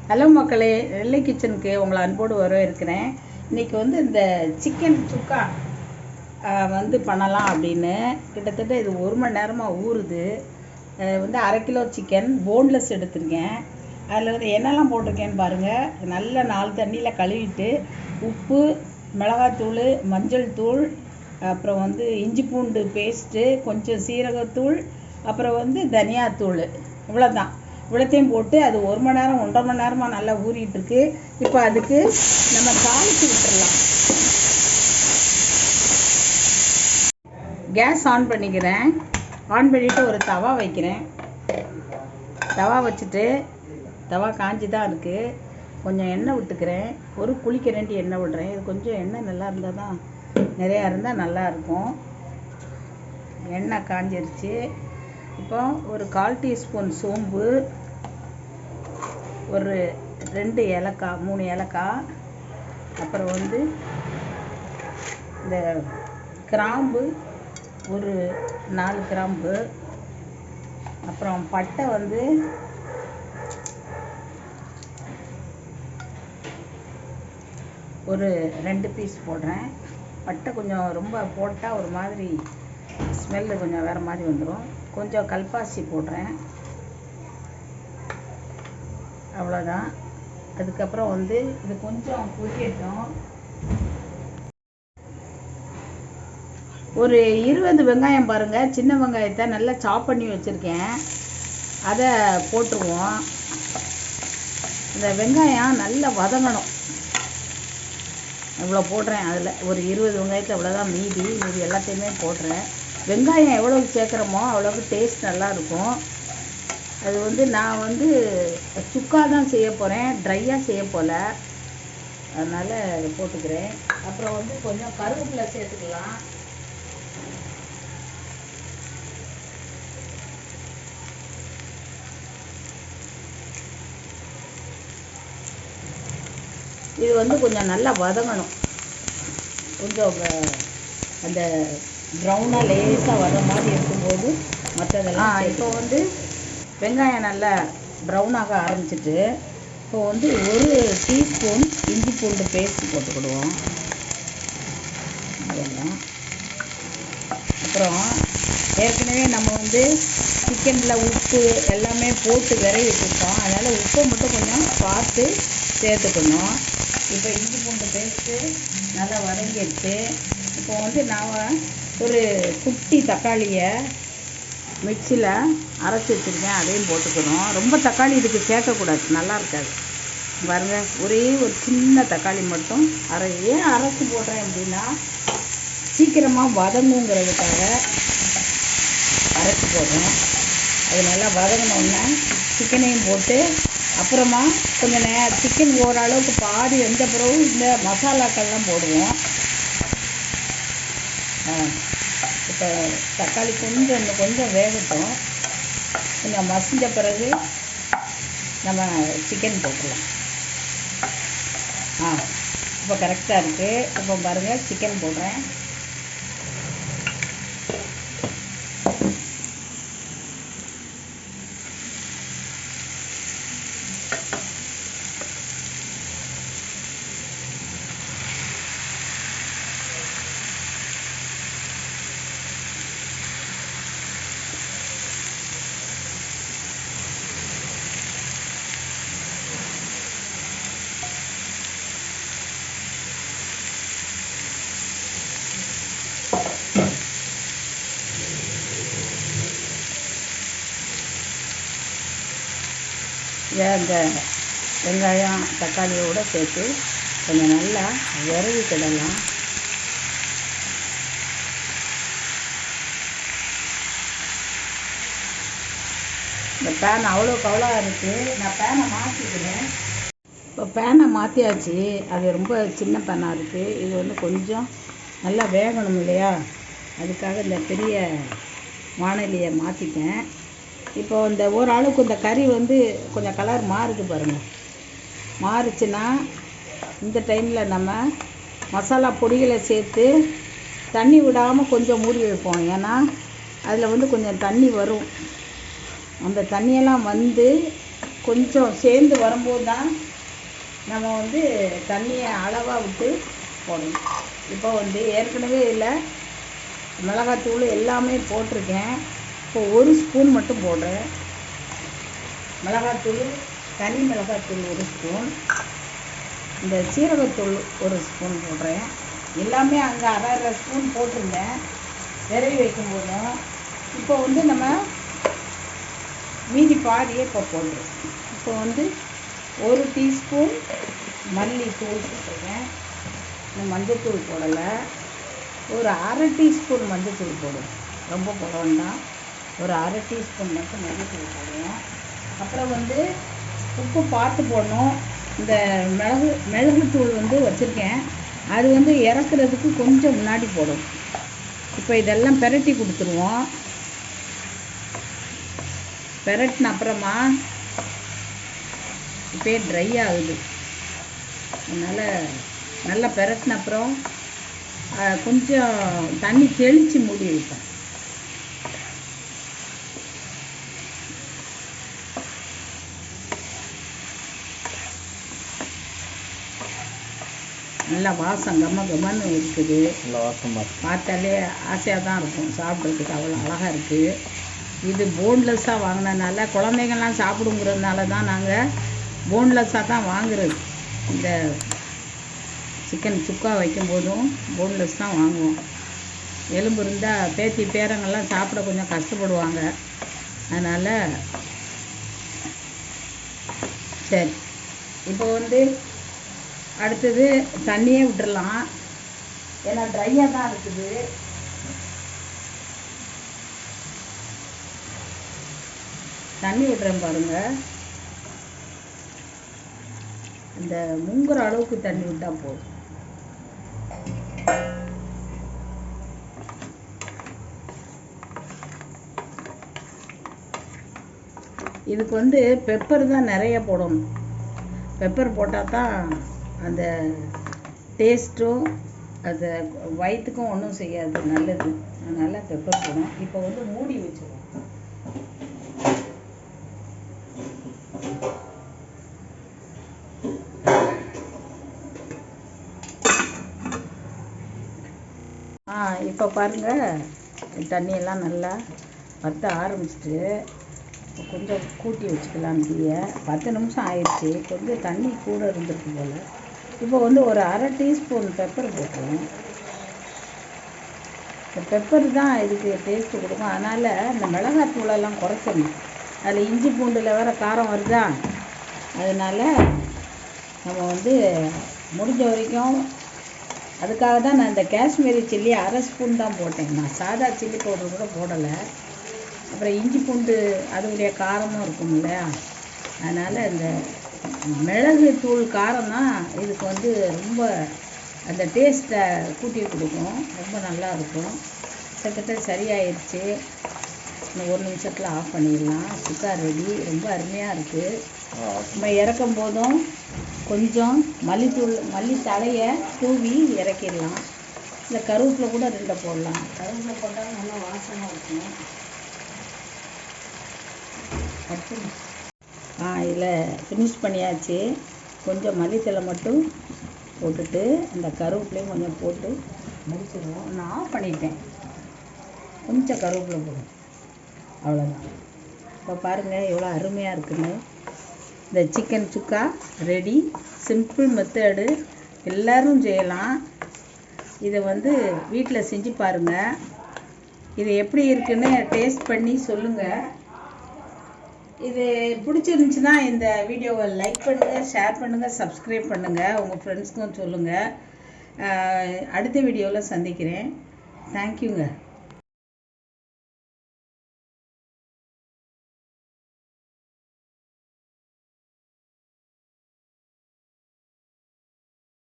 Hello மக்களே, நெல்லை கிச்சனுக்கு உங்களை அன்போடு வரவேற்கிறேன். இன்றைக்கி வந்து இந்த சிக்கன் சுக்கா வந்து பண்ணலாம் அப்படின்னு கிட்டத்தட்ட இது 1 மணி நேரமாக ஊறுது. வந்து 1/2 கிலோ சிக்கன் போன்லெஸ் எடுத்திருக்கேன். அதில் வந்து என்னெல்லாம் போட்டிருக்கேன்னு பாருங்கள். நல்ல 4 தண்ணியில் கழுவிட்டு உப்பு, மிளகாத்தூள், மஞ்சள் தூள், அப்புறம் வந்து இஞ்சி பூண்டு பேஸ்ட்டு, கொஞ்சம் சீரகத்தூள், அப்புறம் வந்து தனியாத்தூள், இவ்வளோதான். இவ்வளோத்தையும் போட்டு அது 1 மணி நேரம் 1.5 மணி நேரமாக நல்லா ஊறிட்டுருக்கு. இப்போ அதுக்கு நம்ம தாளித்து விட்டுடலாம். கேஸ் ஆன் பண்ணிக்கிறேன். ஆன் பண்ணிவிட்டு ஒரு தவா வைக்கிறேன். தவா வச்சுட்டு தவா காஞ்சி தான் இருக்குது. கொஞ்சம் எண்ணெய் விட்டுக்கிறேன். ஒரு குளிக்கரண்டி எண்ணெய் விடுறேன். இது கொஞ்சம் எண்ணெய் நல்லா இருந்தால் தான், நிறையா இருந்தால் நல்லாயிருக்கும். எண்ணெய் காஞ்சிருச்சு. இப்போ ஒரு 1/4 டீஸ்பூன் சோம்பு, ஒரு 2 ஏலக்காய் 3 ஏலக்காய், அப்புறம் வந்து இந்த கிராம்பு ஒரு 4 கிராம்பு, அப்புறம் பட்டை வந்து ஒரு 2 பீஸ் போடுறேன். பட்டை கொஞ்சம் ரொம்ப போட்டால் ஒரு மாதிரி ஸ்மெல்லு கொஞ்சம் வேறு மாதிரி வந்துடும். கொஞ்சம் கல்பாசி போடுறேன், அவ்வளோதான். அதுக்கப்புறம் வந்து இது கொஞ்சம் பொரியட்டும். ஒரு 20 வெங்காயம் பாருங்கள், சின்ன வெங்காயத்தை நல்லா சாப் பண்ணி வச்சுருக்கேன். அதை போட்டுருவோம். இந்த வெங்காயம் நல்லா வதங்கணும். இவ்வளோ போடுறேன். அதில் ஒரு 20 வெங்காயத்தை அவ்வளோதான், மீதி எல்லாத்தையுமே போடுறேன். வெங்காயம் எவ்வளோக்கு சேர்க்குறோமோ அவ்வளோக்கு டேஸ்ட் நல்லாயிருக்கும். அது வந்து நான் வந்து சுக்கா தான் செய்ய போகிறேன், ட்ரையாக செய்ய போல, அதனால் அதை போட்டுக்கிறேன். அப்புறம் வந்து கொஞ்சம் கருவேப்பிலை சேர்த்துக்கலாம். இது வந்து கொஞ்சம் நல்லா வதங்கணும். கொஞ்சம் அந்த ப்ரௌனாக லேசாக வர மாதிரி இருக்கும்போது மற்றதெல்லாம் இப்போ வந்து வெங்காயம் நல்லா ப்ரௌனாக ஆரம்பிச்சிட்டு இப்போ வந்து 1 டீஸ்பூன் இஞ்சி பூண்டு பேஸ்ட் போட்டுக்கிடுவோம். அதெல்லாம் அப்புறம் ஏற்கனவே நம்ம வந்து சிக்கனில் உப்பு எல்லாமே போட்டு விரைவி வச்சுருக்கோம். அதனால் உப்பை மட்டும் கொஞ்சம் பார்த்து சேர்த்துக்கணும். இப்போ இஞ்சி பூண்டு பேஸ்ட்டு நல்லா வதங்கிடுச்சு. இப்போ வந்து நான் ஒரு குட்டி தக்காளியை மிக்சியில் அரைச்சி வச்சுருக்கேன், அதையும் போட்டுக்கணும். ரொம்ப தக்காளி இதுக்கு சேர்க்கக்கூடாது, நல்லா இருக்காது. பாருங்கள், ஒரே ஒரு சின்ன தக்காளி மட்டும் ஏன் அரைச்சி போடுறேன் அப்படின்னா சீக்கிரமாக வதங்குங்கிறதுக்காக அரைச்சி போடுறேன். அது நல்லா வதங்கினோடனே சிக்கனையும் போட்டு அப்புறமா கொஞ்சம் சிக்கன் ஓரளவுக்கு பாதி வெந்த பிறகு இந்த மசாலாக்கள்லாம் போடுவோம். இப்போ தக்காளி கொஞ்சம் வேகட்டும். கொஞ்சம் மசிஞ்ச பிறகு நம்ம சிக்கன் போட்டுடலாம். இப்போ கரெக்டாக இருக்குது. இப்போ பாருங்கள், சிக்கன் போடுறேன். இந்த வெங்காயம் தக்காளியோடு சேர்த்து கொஞ்சம் நல்லா விரவிக்கிடலாம். இந்த பேன் அவ்வளோக்கு அவ்வளோ இருக்குது. நான் பேனை மாற்றிக்கிறேன். இப்போ பேனை மாற்றியாச்சு. அது ரொம்ப சின்ன பேனாக இருக்குது. இது வந்து கொஞ்சம் நல்லா வேகணும் இல்லையா, அதுக்காக இந்த பெரிய வாணலியை மாற்றிட்டேன். இப்போ இந்த ஓரளவுக்கு இந்த கறி வந்து கொஞ்சம் கலர் மாறுது பாருங்கள். மாறுச்சுன்னா இந்த டைமில் நம்ம மசாலா பொடிகளை சேர்த்து தண்ணி விடாமல் கொஞ்சம் மூடி வைப்போம். ஏன்னா அதில் வந்து கொஞ்சம் தண்ணி வரும். அந்த தண்ணியெல்லாம் வந்து கொஞ்சம் சேர்ந்து வரும்போது தான் நம்ம வந்து தண்ணியை அளவாக விட்டு போடணும். இப்போ வந்து ஏற்கனவே இல்லை மிளகாத்தூள் எல்லாமே போட்டிருக்கேன். இப்போ 1 ஸ்பூன் மட்டும் போடுறேன். மிளகாத்தூள், தனி மிளகாத்தூள் 1 ஸ்பூன், இந்த சீரகத்தூள் 1 ஸ்பூன் போடுறேன். எல்லாமே அங்கே அரை ஸ்பூன் போட்டிருந்தேன் விரவி வைக்கும்போதும். இப்போ வந்து நம்ம மீதி பாதியே இப்போ போடுறோம். இப்போ வந்து 1 டீஸ்பூன் மல்லித்தூள் போட்டிருக்கேன். மஞ்சத்தூள் போடலை. ஒரு அரை டீஸ்பூன் மஞ்சத்தூள் போடுவோம். ரொம்ப போட வேண்டாம். ஒரு அரை டீஸ்பூன் மட்டும் மஞ்சத்தூள் போடுவோம். அப்புறம் வந்து உப்பு பார்த்து போடணும். இந்த மிளகுத்தூள் வந்து வச்சுருக்கேன். அது வந்து இறக்குறதுக்கு கொஞ்சம் முன்னாடி போடும். இப்போ இதெல்லாம் பெரட்டி கொடுத்துருவோம். பெரட்டின அப்புறமா இப்போ ட்ரை ஆகுது. அதனால் நல்லா பெரட்டின அப்புறம் கொஞ்சம் தண்ணி தெளித்து மூடி வைப்பேன். நல்லா வாசம் கம்மன்னு இருக்குது. பார்த்தாலே ஆசையாக தான் இருக்கும். சாப்பிட்றதுக்கு அவ்வளோ அழகாக இருக்குது. இது போன்லெஸ்ஸாக வாங்கினதுனால குழந்தைங்கள்லாம் சாப்பிடுங்கிறதுனால தான் நாங்கள் போன்லெஸ்ஸாக தான் வாங்குறது. இந்த சிக்கன் சுக்கா வைக்கும்போதும் போன்லெஸ் தான் வாங்குவோம். எலும்பு இருந்தால் பேத்தி பேரங்கள்லாம் சாப்பிட கொஞ்சம் கஷ்டப்படுவாங்க. அதனால் சரி, இப்போ வந்து அடுத்தது தண்ணியே விட்டுடலாம். ஏன்னா ட்ரையாக தான் இருக்குது. தண்ணி விடுறேன் பாருங்கள். இந்த முங்குற அளவுக்கு தண்ணி விட்டால் போதும். இதுக்கு வந்து பெப்பர் தான் நிறைய போடணும். பெப்பர் போட்டால் தான் அந்த டேஸ்ட்டும் அது வயிற்றுக்கும் ஒன்றும் செய்யாது, நல்லது. அதனால் பெப்பர் போடணும். இப்போ வந்து மூடி வச்சுருவோம். இப்போ பாருங்கள், தண்ணியெல்லாம் நல்லா வற்ற ஆரம்பிச்சிட்டு கொஞ்சம் கூட்டி வச்சுக்கலாம். தீயை 10 நிமிஷம் ஆயிடுச்சு. கொஞ்சம் தண்ணி கூட இருந்திருக்கு போல். இப்போ வந்து ஒரு அரை டீஸ்பூன் பெப்பர் போட்டுருவோம். இந்த பெப்பர் தான் இதுக்கு டேஸ்ட்டு கொடுக்கும். அதனால் இந்த மிளகாத்தூளெல்லாம் குறைக்கணும். அதில் இஞ்சி பூண்டில் வேறு காரம் வருதா. அதனால் நம்ம வந்து முடிஞ்ச வரைக்கும் அதுக்காக தான் நான் இந்த காஷ்மீரி சில்லி அரை ஸ்பூன் தான் போட்டேன். நான் சாதா சில்லி பவுடர் கூட போடலை. அப்புறம் இஞ்சி பூண்டு அதோடைய காரமும் இருக்கும் இல்லையா. அதனால் இந்த மிளகு தூள் காரம் தான் இதுக்கு வந்து ரொம்ப அந்த டேஸ்ட்டை கூட்டி கொடுக்கும். ரொம்ப நல்லா இருக்கும். கிட்டத்தட்ட சரியாயிடுச்சு. இன்னும் 1 நிமிஷத்தில் ஆஃப் பண்ணிடலாம். சுக்கா ரெடி. ரொம்ப அருமையாக இருக்குது. நம்ம இறக்கும் போதும் கொஞ்சம் மல்லி தலையை தூவி இறக்கிடலாம். இந்த கருவேப்பிலை கூட 2 போடலாம். கருவேப்பிலை போட்டாலும் நல்லா வாசமாக இருக்கும். இதில் ஃபினிஷ் பண்ணியாச்சு. கொஞ்சம் மல்லித்தலை மட்டும் போட்டுட்டு இந்த கருவேப்பிலையும் கொஞ்சம் போட்டு முடிச்சிடுவோம். நான் ஆஃப் பண்ணிட்டேன். கொஞ்சம் கருவேப்பிலை போடும், அவ்வளோதான். இப்போ பாருங்கள் எவ்வளோ அருமையாக இருக்குன்னு. இந்த சிக்கன் சுக்கா ரெடி. சிம்பிள் மெத்தடு, எல்லோரும் செய்யலாம். இதை வந்து வீட்டில் செஞ்சு பாருங்கள். இது எப்படி இருக்குன்னு டேஸ்ட் பண்ணி சொல்லுங்கள். இது பிடிச்சிருந்துச்சுன்னா இந்த வீடியோவை லைக் பண்ணுங்கள், ஷேர் பண்ணுங்கள், சப்ஸ்கிரைப் பண்ணுங்கள். உங்கள் ஃப்ரெண்ட்ஸ்க்கும் சொல்லுங்கள். அடுத்த வீடியோவில் சந்திக்கிறேன். தேங்க்யூங்க.